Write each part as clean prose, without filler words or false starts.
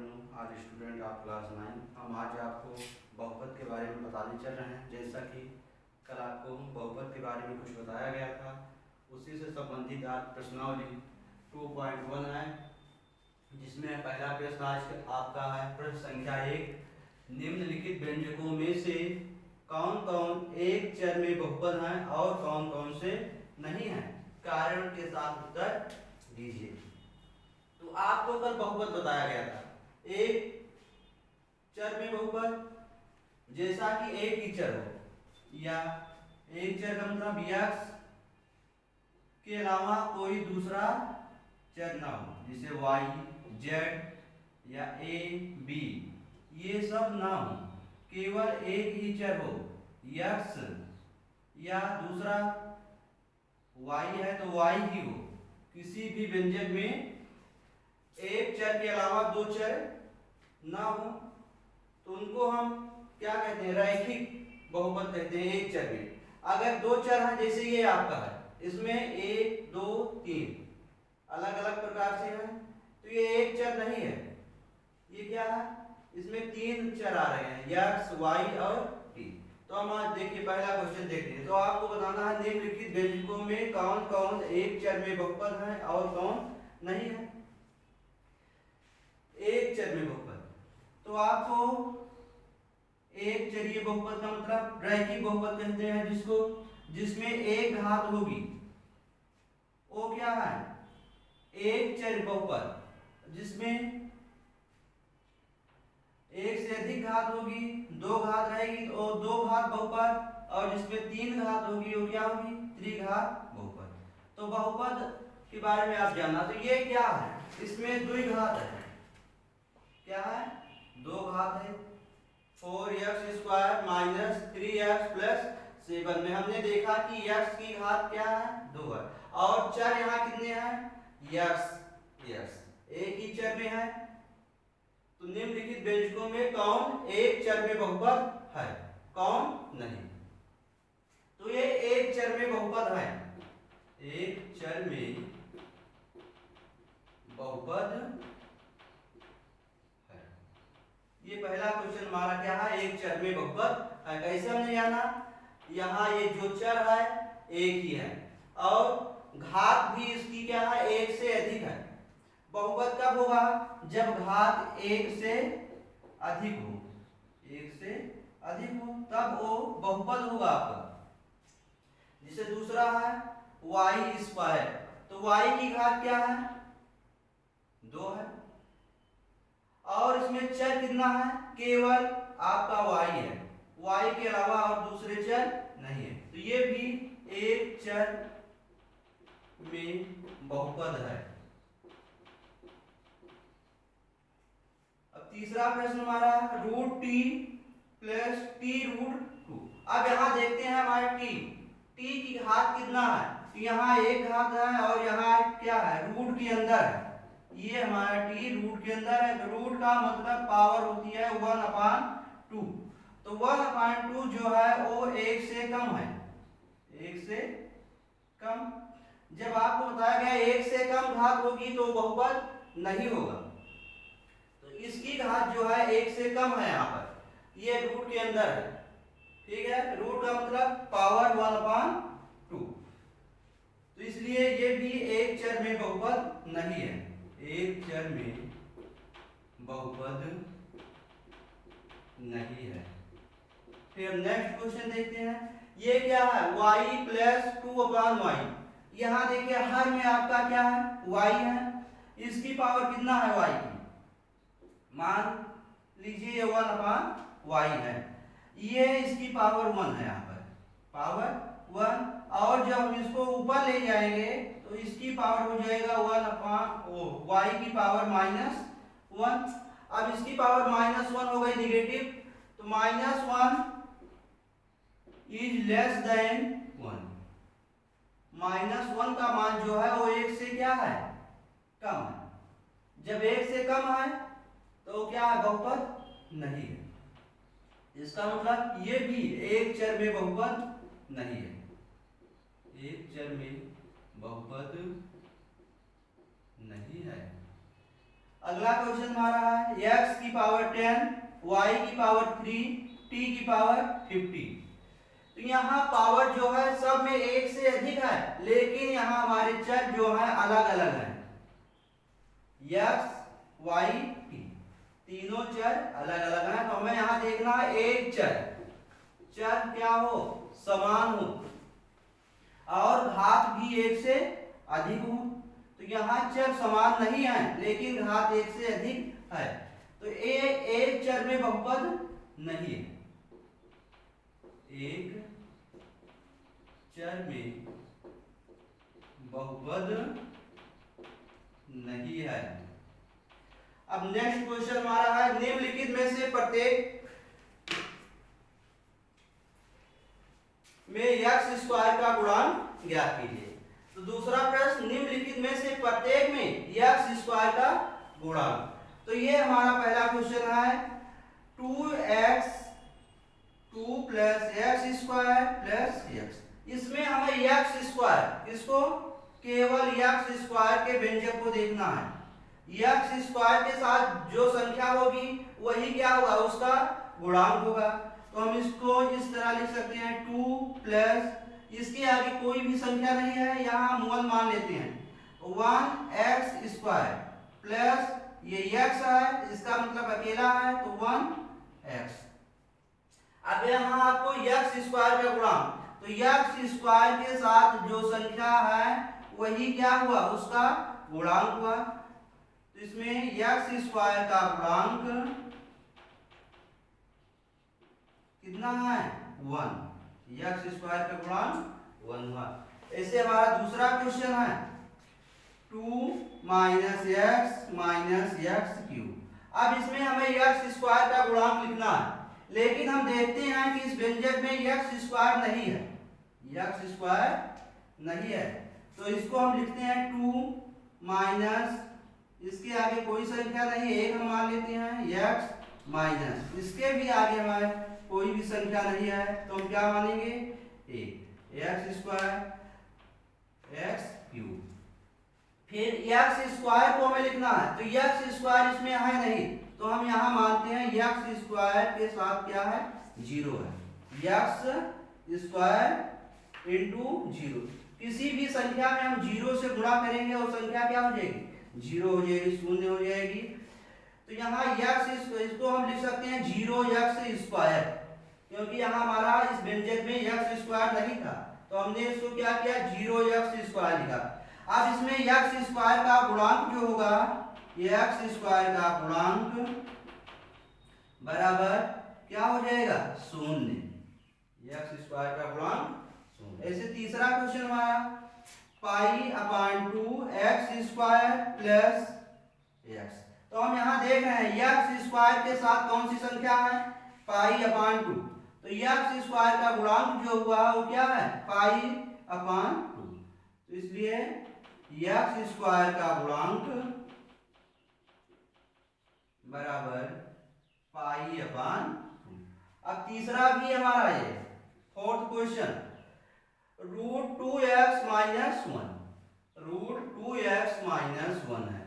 Afternoon आज student of class 9। हम आज आपको बहुपद के बारे में बताने चल रहे हैं। जैसा कि कल आपको बहुपद के बारे में कुछ बताया गया था, उसी से संबंधित आज प्रश्नावली 2.1 है, जिसमें पहला प्रश्न आज आपका है। प्रश्न संख्या 1, निम्नलिखित व्यंजकों में से कौन कौन एक चर में बहुपद हैं और कौन कौन से नहीं हैं? कारण के साथ उत्तर दीजिए। तो आपको कल बहुपद बताया गया था, एक चर में बहुपद जैसा कि एक ही चर हो या एक चर का मतलब x के अलावा कोई दूसरा चर ना हो, जैसे y, z या a, b, ये सब ना हो, केवल एक ही चर हो x या दूसरा y है तो y ही हो। किसी भी व्यंजक में एक चर के अलावा दो चर ना हो तो उनको हम क्या कहते हैं? रैखिक बहुपद कहते हैं। एक चर में अगर दो चर हैं, जैसे ये आपका है, इसमें 1 2 3 अलग अलग प्रकार से हैं, तो ये एक चर नहीं है। ये क्या है? इसमें तीन चर आ रहे हैं, x, y और t। तो हम आज देखिए पहला क्वेश्चन देखते हैं। तो आपको बताना है निम्नलिखित व्यंजकों में कौन कौन एक चर में बहुपद है और कौन नहीं है। एक चर में बहुपद, तो आपको एक चरीय बहुपद का मतलब रैखिक बहुपद कहते हैं, जिसमें एक घात होगी। वो क्या है? एक चर बहुपद जिसमें एक से अधिक घात होगी, दो घात रहेगी तो दो घात बहुपद, और जिसमें तीन घात होगी वो क्या होगी? त्रिघात बहुपद। तो बहुपद के बारे में आप जानना, तो ये क्या है? इसमें द्विघात है। क्या है? दो घात है। 4x² माइनस 3x प्लस 7 में हमने देखा कि x की घात क्या है? 2 है, और चर यहाँ कितने हैं? x एक ही चर में है। तो निम्नलिखित व्यंजकों में कौन एक चर में बहुपद है, कौन नहीं? तो ये एक चर में बहुपद है, एक चर में बहुपद है। ये पहला क्वेश्चन हमारा क्या है? एक चर में बहुपद है। कैसे हमने जाना? यहाँ ये जो चर है एक ही है, और घात भी इसकी क्या है? एक से अधिक है। बहुपद कब होगा? जब घात एक से अधिक हो, एक से अधिक हो तब वो बहुपद होगा आपका। जिसे दूसरा है y², तो y की घात क्या है? 2 है, और इसमें चर कितना है? केवल आपका y है, y के अलावा और दूसरे चर नहीं है। तो ये भी एक चर में बहुपद है। अब तीसरा प्रश्न हमारा √t प्लस t√2। अब यहाँ देखते हैं हमारे t की घात कितना है? तो यहाँ एक घात है और यहाँ क्या है? रूट के अंदर है। ये हमारा t रूट के अंदर है, तो रूट का मतलब पावर होती है 1/2। तो 1/2 जो है वो एक से कम है, एक से कम। जब आपको बताया गया एक से कम घात होगी तो बहुपद नहीं होगा। तो इसकी घात जो है एक से कम है, यहाँ पर ये रूट के अंदर है, ठीक है? रूट का मतलब पावर 1/2। तो इसलिए ये भी एक चर में बहुपद नहीं है, एक चर में बहुपद नहीं है। फिर नेक्स्ट क्वेश्चन देखते हैं। ये क्या है? y plus 2/y। यहाँ देखिए हर में आपका क्या है? y है। इसकी पावर कितना है y की? मान लीजिए ये 1/y है, ये इसकी पावर 1 है, यहाँ पर पावर 1। और जब हम इसको ऊपर ले जाएंगे तो इसकी पावर हो जाएगा y की पावर -1। अब इसकी पावर -1 हो गई निगेटिव, तो -1 इज लेस देन 1। -1 का मान जो है वो एक से क्या है? कम है। जब एक से कम है तो क्या है? बहुपद नहीं है। इसका मतलब ये भी एक चर में बहुपद नहीं है, एक चर में बहुपद नहीं है। अगला क्वेश्चन हमारा है x की पावर 10, y की पावर 3, t की पावर 50। तो यहाँ पावर जो है सब में एक से अधिक है, लेकिन यहाँ हमारे चर जो है अलग अलग हैं। x, y, t तीनों चर अलग अलग हैं। तो हमें यहाँ देखना है एक चर क्या हो, समान हो और घात भी एक से अधिक हो। तो यहाँ चर समान नहीं है, लेकिन घात एक से अधिक है, तो एक चर में बहुपद नहीं है। एक चर में बहुपद नहीं है। अब नेक्स्ट क्वेश्चन हमारा है निम्नलिखित में से प्रत्येक में x स्क्वायर का गुणांक ज्ञात कीजिए। तो दूसरा प्रश्न निम्नलिखित में से प्रत्येक में x स्क्वायर का गुणांक। तो ये हमारा पहला क्वेश्चन है 2x 2 plus x square plus x। इसमें हमें x स्क्वायर, इसको केवल x स्क्वायर के व्यंजक को देखना है। x स्क्वायर के साथ जो संख्या होगी वही क्या होगा, उसका गुणांक होगा। तो हम इसको इस तरह लिख सकते हैं 2 प्लस इसके आगे कोई भी संख्या नहीं है, यहाँ हम 1 मान लेते हैं 1x स्क्वायर प्लस ये x है, इसका मतलब अकेला है तो 1x। अब यहाँ आपको x स्क्वायर का गुणांक, तो x स्क्वायर के साथ जो संख्या है वही क्या हुआ, उसका गुणांक हुआ। तो इसमें x स्क्वायर का गुणांक कितना है 1, x स्क्वायर का गुणांक 1 हुआ। ऐसे हमारा दूसरा क्वेश्चन है 2 माइनस एक्स क्यूब। अब इसमें हमें x स्क्वायर का गुणांक लिखना है, लेकिन हम देखते हैं कि इस व्यंजक में x स्क्वायर नहीं है, x स्क्वायर नहीं है। तो इसको हम लिखते हैं 2 माइनस इसके आगे कोई संख्या नहीं, एक हम मान लेते हैं x माइनस इसके भी आगे हमारे कोई भी संख्या नहीं है, तो हम क्या मानेंगे एक्स स्क्वायर एक्स क्यूब। फिर एक्स स्क्वायर को हमें लिखना है, तो एक्स स्क्वायर इसमें है नहीं, तो हम यहाँ मानते हैं एक्स स्क्वायर के साथ क्या है 0 है, एक्स स्क्वायर इंटू 0। किसी भी संख्या में हम 0 से गुणा करेंगे और संख्या क्या हो जाएगी 0 हो जाएगी, शून्य हो जाएगी। तो यहाँ इसको हम लिख सकते हैं 0x स्क्वायर, क्योंकि यहाँ हमारा इस व्यंजक में x स्क्वायर नहीं था, तो हमने इसको क्या किया 0x स्क्वायर लिखा। अब इसमें x स्क्वायर का गुणांक जो होगा, x स्क्वायर का गुणांक बराबर क्या हो जाएगा 0, x स्क्वायर का गुणांक 0। ऐसे तीसरा क्वेश्चन हमारा π/2 x स्क्वायर प्लस x। तो हम यहाँ देख रहे हैं x स्क्वायर के साथ कौन सी संख्या है π/2, तो x स्क्वायर का गुणांक जो हुआ वो क्या है π/2। तो इसलिए x स्क्वायर का गुणांक बराबर π/2। अब तीसरा भी हमारा ये fourth question √2x minus 1, √2x minus 1 है।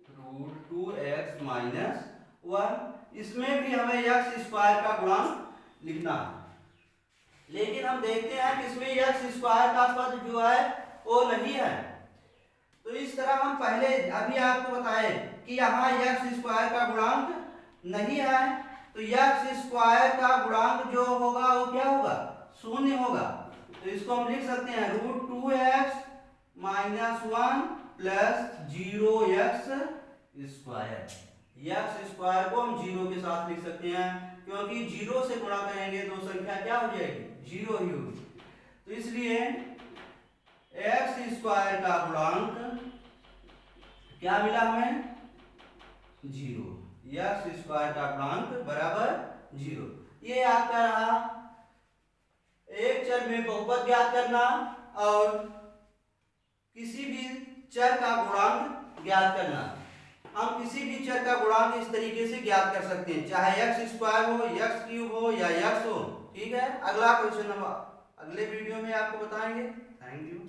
√2x माइनस 1, इसमें भी हमें x स्क्वायर का गुणांक लिखना है, लेकिन हम देखते हैं कि इसमें x स्क्वायर का पद जो है वो नहीं है। तो इस तरह हम पहले अभी आपको बताए कि यहाँ x स्क्वायर का गुणांक नहीं है, तो x स्क्वायर का गुणांक जो होगा वो क्या होगा 0 होगा। तो इसको हम लिख सकते हैं √2x minus 1 plus 0x square. x square को हम 0 के साथ लिख सकते हैं, क्योंकि 0 से गुणा करेंगे तो संख्या क्या हो जाएगी 0 ही होगी। तो इसलिए x स्क्वायर का गुणांक क्या मिला हमें 0, x स्क्वायर का गुणांक बराबर 0। ये आपका रहा एक चर में बहुपद ज्ञात करना और किसी भी चर का गुणांक ज्ञात करना। हम किसी भी चर का गुणांक इस तरीके से ज्ञात कर सकते हैं, चाहे x स्क्वायर हो, x क्यूब हो या x हो। ठीक है, अगला क्वेश्चन नंबर अगले वीडियो में आपको बताएंगे। Thank you.